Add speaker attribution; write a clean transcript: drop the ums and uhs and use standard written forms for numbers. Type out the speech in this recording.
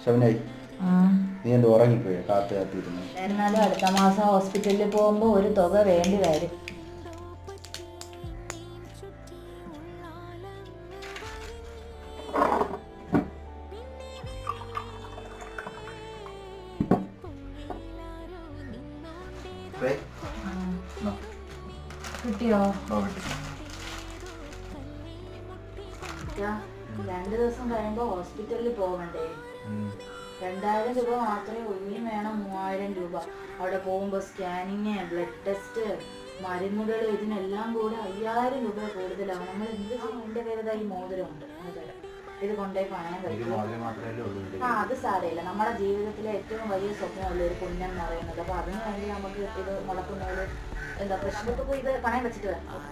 Speaker 1: ശവനായി നീ എന്ത് ഉറങ്ങിപ്പോയോ? കാത്തിരുന്നു.
Speaker 2: എന്നാലും അടുത്ത മാസം ഹോസ്പിറ്റലിൽ പോകുമ്പോൾ ഒരു തുക വേണ്ടി വരും. കിട്ടിയോ? 2 ദിവസം കഴിയുമ്പോൾ ഹോസ്പിറ്റലിൽ പോകണ്ടേ? 2000 രൂപ മാത്രമേ ഉള്ളി, വേണം 3000 രൂപ. അവിടെ പോകുമ്പോൾ സ്കാനിങ്, ബ്ലഡ് ടെസ്റ്റ്, മരുന്നുകൾ, ഇതിനെല്ലാം കൂടെ 5000 രൂപ കൂടുതലാണ്. നമ്മൾ എന്ത് ചെയ്യും? എൻ്റെ പേര് ഈ മോതിരമുണ്ട്, മോതിരം ഇത് കൊണ്ടുപോയി പണയം കഴിക്കും. അത് സാരമില്ല. നമ്മുടെ ജീവിതത്തിലെ ഏറ്റവും വലിയ സ്വപ്നമല്ല ഒരു പുണ്യം എന്ന് പറയുന്നത്. അപ്പോൾ അതിനു വേണ്ടി നമുക്ക് ഇത് മുടക്കുന്നത് എന്താ പ്രശ്നമൊക്കെ പോയി ഇത് പണയം വെച്ചിട്ട് വരണം.